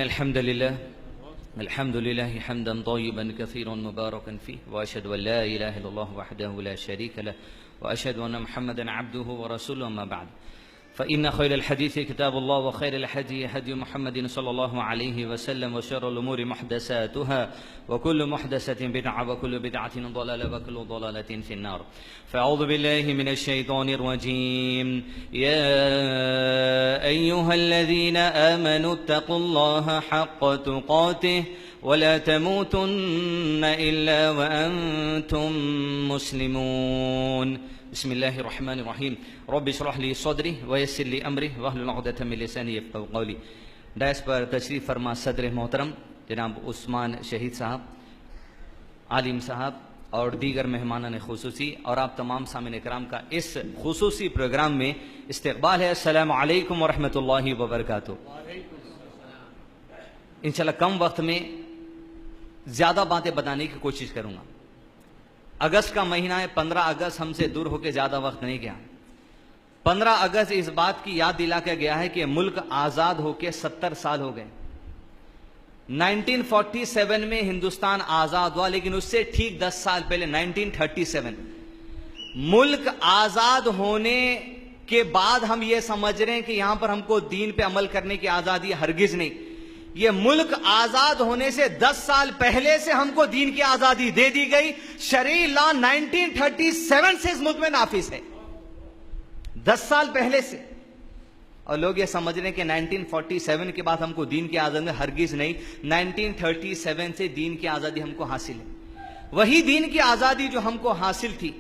الحمد لله حمدا طيبا كثيرا مباركا فيه وأشهد أن لا إله إلا الله وحده لا شريك له وأشهد أن محمدا عبده ورسوله أما بعد فإن خير الحديث كتاب الله وخير الهدي هدي محمد صلى الله عليه وسلم وشر الأمور محدثاتها وكل محدثة بدعة وكل بدعة ضلالة وكل ضلالة في النار فأعوذ بالله من الشيطان الرجيم يا أيها الذين آمنوا اتقوا الله حق تقاته ولا تموتن إلا وأنتم مسلمون بسم الله الرحمن الرحیم رب اشرح لی صدری ویسر لی امری واحلل عقدۃ من لسانی یفقهوا قولی۔ ڈائس پر تشریف فرما صدر محترم جناب عثمان شہید صاحب، عالم صاحب اور دیگر مہمانان خصوصی اور آپ تمام سامعین کرام کا اس خصوصی پروگرام میں استقبال ہے۔ السلام علیکم ورحمۃ اللہ وبرکاتہ۔ انشاءاللہ کم وقت میں زیادہ باتیں بتانے کی کوشش کروں گا۔ اگست کا مہینہ ہے، 15 اگست ہم سے دور ہو کے زیادہ وقت نہیں گیا۔ 15 اگست اس بات کی یاد دلا کے گیا ہے کہ ملک آزاد ہو کے 70 سال ہو گئے۔ 1947 میں ہندوستان آزاد ہوا، لیکن اس سے ٹھیک 10 سال پہلے 1937 ملک آزاد ہونے کے بعد ہم یہ سمجھ رہے ہیں کہ یہاں پر ہم کو دین پہ عمل کرنے کی آزادی، ہرگز نہیں۔ یہ ملک آزاد ہونے سے 10 سال پہلے سے ہم کو دین کی آزادی دے دی گئی۔ شرعی لا 1937 سے اس ملک میں نافذ ہے، 10 سال پہلے سے۔ اور لوگ یہ سمجھ رہے ہیں کہ 1947 کے بعد ہم کو دین کی آزادی، ہرگز نہیں۔ 1937 سے دین کی آزادی ہم کو حاصل ہے۔ وہی دین کی آزادی جو ہم کو حاصل تھی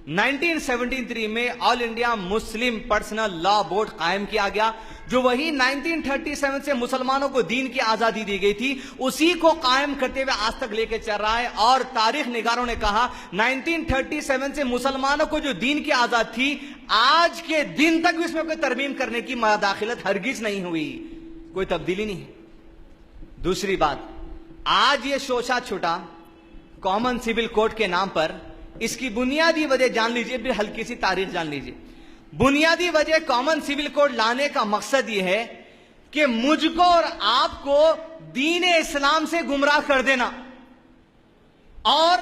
1973 میں آل انڈیا مسلم پرسنل لا بورڈ قائم کیا گیا، جو وہی 1937 سے مسلمانوں کو دین کی آزادی دی گئی تھی، اسی کو قائم کرتے ہوئے آج تک لے کے چل رہا ہے۔ اور تاریخ نگاروں نے کہا 1937 سے مسلمانوں کو جو دین کی آزاد تھی، آج کے دن تک بھی اس میں کوئی ترمیم کرنے کی مداخلت ہرگز نہیں ہوئی، کوئی تبدیلی نہیں ہے۔ دوسری بات، آج یہ شوشہ چھوٹا کامن سول کوڈ کے نام پر، اس کی بنیادی وجہ جان لیجئے، پھر ہلکی سی تاریخ جان لیجئے۔ بنیادی وجہ کامن سول کوڈ لانے کا مقصد یہ ہے کہ مجھ کو اور آپ کو دین اسلام سے گمراہ کر دینا، اور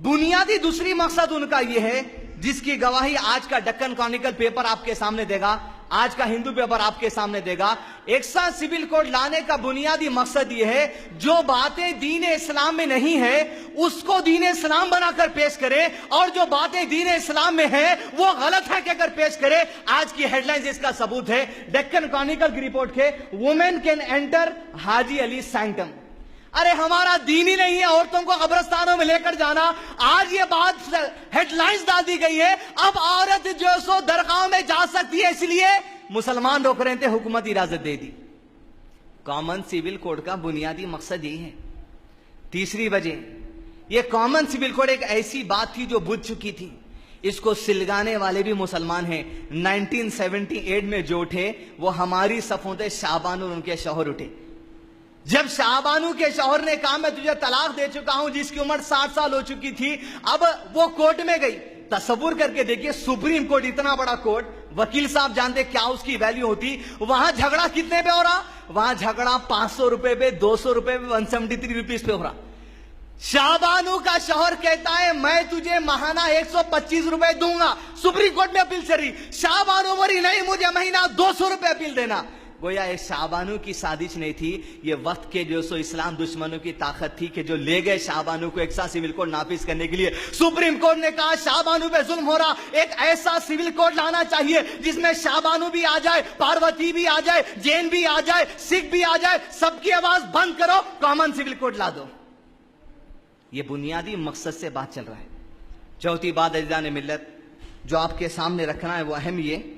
بنیادی دوسری مقصد ان کا یہ ہے، جس کی گواہی آج کا ڈکن کرونیکل پیپر آپ کے سامنے دے گا، آج کا ہندو پیپر آپ کے سامنے دے گا۔ ایکسا سول کوڈ لانے کا بنیادی مقصد یہ ہے، جو باتیں دین اسلام میں نہیں ہے اس کو دین اسلام بنا کر پیش کرے، اور جو باتیں دین اسلام میں ہیں وہ غلط ہے کہ کر پیش کرے۔ آج کی ہیڈ لائنز اس کا ثبوت ہے، ڈکن کرونیکل کی رپورٹ کے women can enter Haji Ali سینکٹم۔ ارے ہمارا دین ہی نہیں ہے عورتوں کو قبرستانوں میں لے کر جانا۔ آج یہ بات ہیڈ لائنز ڈال دی گئی ہے، اب عورت جو سو درگاہوں میں جا سکتی ہے، اس لیے مسلمان روک رہے تھے، حکومت اجازت دے دی۔ کامن سول کوڈ کا بنیادی مقصد یہی ہے۔ تیسری وجہ، یہ کامن سول کوڈ ایک ایسی بات تھی جو بجھ چکی تھی، اس کو سلگانے والے بھی مسلمان ہیں۔ 1978 میں جو اٹھے وہ ہماری صفوں سے شعبان اور ان کے شوہر اٹھے۔ جب شعبانو کے شوہر نے کہا میں تجھے طلاق دے چکا ہوں، جس کی عمر 60 سال ہو چکی تھی، اب وہ کورٹ میں گئی۔ تصور کر کے دیکھیے، سپریم کورٹ، اتنا بڑا کورٹ، وکیل صاحب جانتے کیا اس کی ویلیو ہوتی۔ وہاں جھگڑا کتنے پہ ہو رہا؟ وہاں جھگڑا 500 روپے پہ، 200 روپے پہ، 173 روپیز پہ ہو رہا۔ شعبانو کا شوہر کہتا ہے میں تجھے ماہانہ 125 روپے دوں گا۔ سپریم کورٹ میں اپیل چل رہی، شعبانو بولی نہیں، مجھے مہینہ 200 روپے اپیل دینا۔ گویا ایک شعبانو کی سازش نہیں تھی، یہ وقت کے جو سو اسلام دشمنوں کی طاقت تھی کہ جو لے گئے شعبانو کو ایکسا سول کوڈ نافذ کرنے کے لیے۔ سپریم کورٹ نے کہا شعبانو پہ ظلم ہو رہا، ایک ایسا سول کوڈ لانا چاہیے جس میں شعبانو بھی آ جائے، پاروتی بھی آ جائے، جین بھی آ جائے، سکھ بھی آ جائے، سب کی آواز بند کرو، کامن سول کوڈ لا دو۔ یہ بنیادی مقصد سے بات چل رہا ہے۔ چوتھی بات عزیزان ملت جو آپ کے سامنے رکھنا ہے وہ اہم یہ،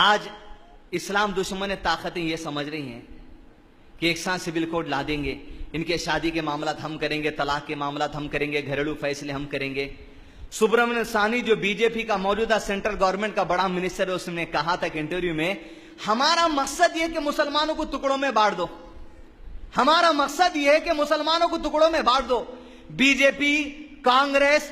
آج اسلام دشمن طاقتیں یہ سمجھ رہی ہیں کہ ایک ساتھ سول کوڈ لا دیں گے، ان کے شادی کے معاملات ہم کریں گے، طلاق کے معاملات ہم کریں گے، گھریلو فیصلے ہم کریں گے۔ سبرامنین سانی جو بی جے پی کا موجودہ سینٹرل گورنمنٹ کا بڑا منسٹر ہے، اس نے کہا تھا کہ انٹرویو میں، ہمارا مقصد یہ کہ مسلمانوں کو ٹکڑوں میں بانٹ دو، ہمارا مقصد یہ ہے کہ مسلمانوں کو ٹکڑوں میں بانٹ دو۔ بی جے پی، کانگریس،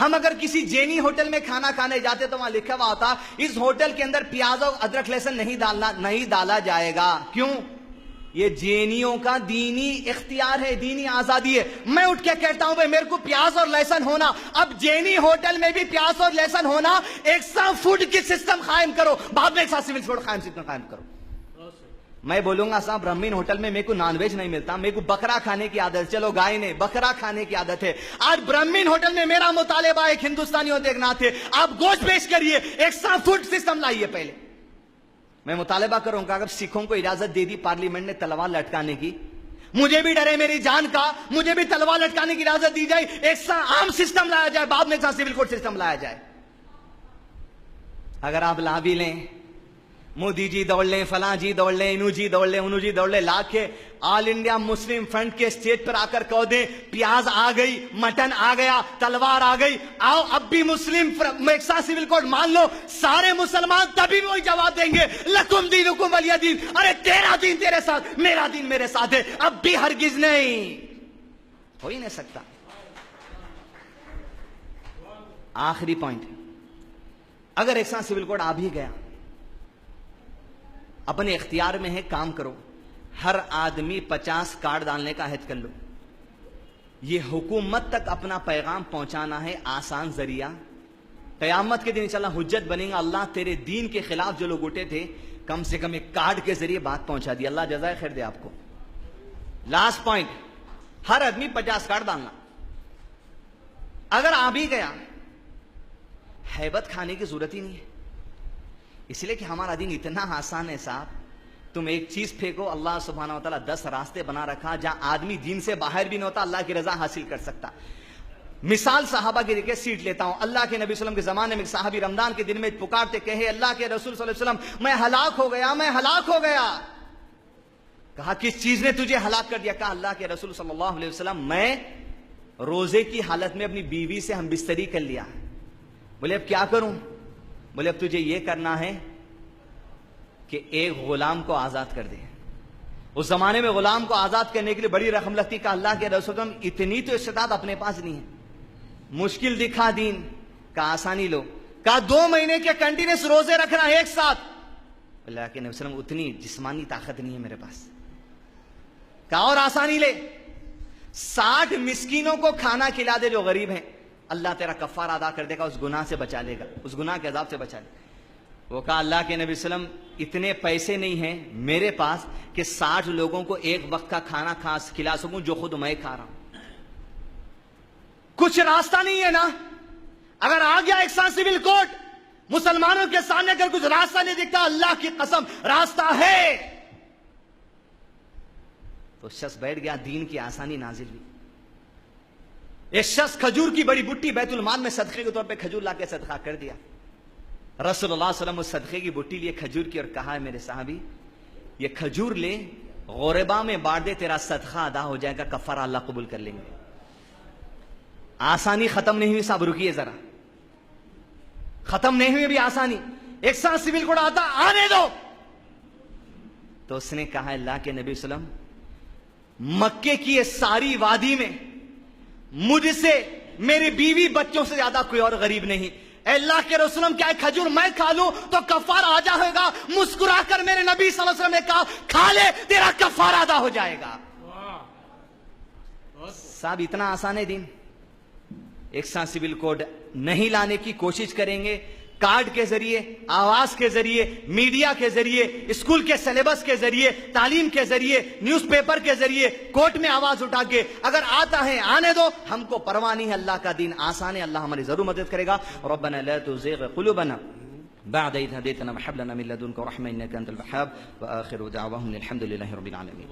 ہم اگر کسی جینی ہوٹل میں کھانا کھانے جاتے تو وہاں لکھا ہوا ہوتا اس ہوٹل کے اندر پیاز اور ادرک لہسن نہیں ڈالا جائے گا. کیوں؟ یہ جینیوں کا دینی اختیار ہے, دینی آزادی ہے. میں اٹھ کے کہتا ہوں بھائی میرے کو پیاز اور لہسن ہونا, اب جینی ہوٹل میں بھی پیاز اور لہسن ہونا, ایک سا فوڈ کی سسٹم قائم کرو, بعد میں ایک سا سول فوڈ قائم کرو. میں بولوں گا صاحب برہمین ہوٹل میں میرے کو نان ویج نہیں ملتا, میرے کو بکرا کھانے کی عادت, چلو گائے نہیں بکرا کھانے کی عادت ہے. آج برہمین ہوٹل میں میرا مطالبہ ایک ہندوستانی اور دیکھنا تھے, آپ گوشت پیش کریے, ایک سا فوڈ سسٹم لائیے. پہلے میں مطالبہ کروں گا اگر سکھوں کو اجازت دے دی پارلیمنٹ نے تلوار لٹکانے کی, مجھے بھی ڈرے میری جان کا, مجھے بھی تلوار لٹکانے کی اجازت دی جائے, ایک سا عام سسٹم لایا جائے, بعد میں ایک سا سول کوڈ سسٹم لایا جائے. اگر آپ لا بھی لیں, مودی جی دوڑ لیں, فلاں جی دوڑ لیں, انو جی دوڑ لیں, انو جی دوڑ لیں, لا کے آل انڈیا مسلم فرنٹ کے اسٹیج پر آ کر کہہ دیں پیاز آ گئی, مٹن آ گیا, تلوار آ گئی, آؤ اب بھی مسلم ایک سا سول کوڈ مان لو, سارے مسلمان تبھی وہی جواب دیں گے لکم دینکم ولی دین. ارے تیرا دین تیرے ساتھ, میرا دین میرے ساتھ ہے. اب بھی ہرگز نہیں, ہو ہی نہیں سکتا. آخری پوائنٹ, اگر ایک سا سول کوڈ آ بھی گیا, اپنے اختیار میں ہے, کام کرو, ہر آدمی 50 کارڈ ڈالنے کا عہد کر لو. یہ حکومت تک اپنا پیغام پہنچانا ہے, آسان ذریعہ. قیامت کے دن انشاءاللہ حجت بنیں گا, اللہ تیرے دین کے خلاف جو لوگ اٹھے تھے کم سے کم ایک کارڈ کے ذریعے بات پہنچا دی. اللہ جزائے خیر دے آپ کو. لاسٹ پوائنٹ, ہر آدمی 50 کارڈ ڈالنا. اگر آ بھی گیا, ہیبت کھانے کی ضرورت ہی نہیں ہے, اس لیے کہ ہمارا دین اتنا آسان ہے صاحب. تم ایک چیز پھینکو, اللہ سبحانہ و تعالیٰ 10 راستے بنا رکھا جہاں آدمی دین سے باہر بھی نہیں ہوتا, اللہ کی رضا حاصل کر سکتا. مثال صحابہ کی دیکھے, سیٹ لیتا ہوں. اللہ کے نبی صلی اللہ علیہ وسلم کے زمانے میں صحابی رمضان کے دن میں پکارتے, کہے اللہ کے رسول صلی اللہ علیہ وسلم میں ہلاک ہو گیا, میں ہلاک ہو گیا. کہا کس چیز نے تجھے ہلاک کر دیا؟ کہا اللہ کے رسول صلی اللہ علیہ وسلم میں روزے کی حالت میں اپنی بیوی سے ہم بستری کر لیا. بولے اب کیا کروں؟ بولے اب تجھے یہ کرنا ہے کہ ایک غلام کو آزاد کر دے. اس زمانے میں غلام کو آزاد کرنے کے لیے بڑی رقم لگتی. کہا اللہ کے رسول صلی اللہ علیہ وسلم اتنی تو استطاعت اپنے پاس نہیں ہے, مشکل دکھا دین. کہا آسانی لو. کہا 2 مہینے کے کنٹینیوس روزے رکھنا ایک ساتھ. اللہ کے نبی صلی اللہ علیہ وسلم اتنی جسمانی طاقت نہیں ہے میرے پاس. کہا اور آسانی لے, 60 مسکینوں کو کھانا کھلا دے جو غریب ہیں, اللہ تیرا کفارہ ادا کر دے گا, اس گناہ سے بچا لے گا, اس گناہ کے عذاب سے بچا لے گا. وہ کہا اللہ کے نبی صلی اللہ علیہ وسلم اتنے پیسے نہیں ہیں میرے پاس کہ 60 لوگوں کو ایک وقت کا کھانا کھلا سکوں جو خود میں کھا رہا ہوں. کچھ راستہ نہیں ہے نا. اگر آ گیا ایک سا سول کوڈ, مسلمانوں کے سامنے اگر کچھ راستہ نہیں دکھتا, اللہ کی قسم راستہ ہے. تو شخص بیٹھ گیا, دین کی آسانی نازل ہوئی. ایک شخص کھجور کی بڑی بٹی بیت المال میں صدقے کے طور پہ کھجور لا کے صدقہ کر دیا. رسول اللہ صلی اللہ علیہ وسلم اس صدقے کی بٹی لیے کھجور کی, اور کہا ہے میرے صحابی یہ کھجور لے, غربا میں بانٹ دے, تیرا صدقہ ادا ہو جائے گا, کفارہ اللہ قبول کر لیں گے. آسانی ختم نہیں ہوئی صاحب, رکیے ذرا, ختم نہیں ہوئی بھی آسانی. ایک سا سول کوڈ آتا, آنے دو. تو اس نے کہا اللہ کے نبی صلی اللہ علیہ وسلم مکے کی یہ ساری وادی میں مجھ سے میری بیوی بچوں سے زیادہ کوئی اور غریب نہیں. اے اللہ کے رسول کیا کھجور میں کھا لوں تو کفارہ آ جائے گا؟ مسکرا کر میرے نبی صلی اللہ علیہ وسلم نے کہا کھا لے, تیرا کفارہ ادا ہو جائے گا. صاحب اتنا آسان ہے دین. ایک سا سول کوڈ نہیں لانے کی کوشش کریں گے, کارڈ کے ذریعے, آواز کے ذریعے, میڈیا کے ذریعے, اسکول کے سلیبس کے ذریعے, تعلیم کے ذریعے, نیوز پیپر کے ذریعے, کورٹ میں آواز اٹھا کے. اگر آتا ہے آنے دو, ہم کو پرواہ نہیں ہے, اللہ کا دین آسان ہے, اللہ ہماری ضرور مدد کرے گا. ربنا لا تزغ قلوبنا بعد إذ هديتنا وهب لنا من لدنك رحمة إنك أنت الوهاب. وآخر دعواهم الحمد لله رب العالمين.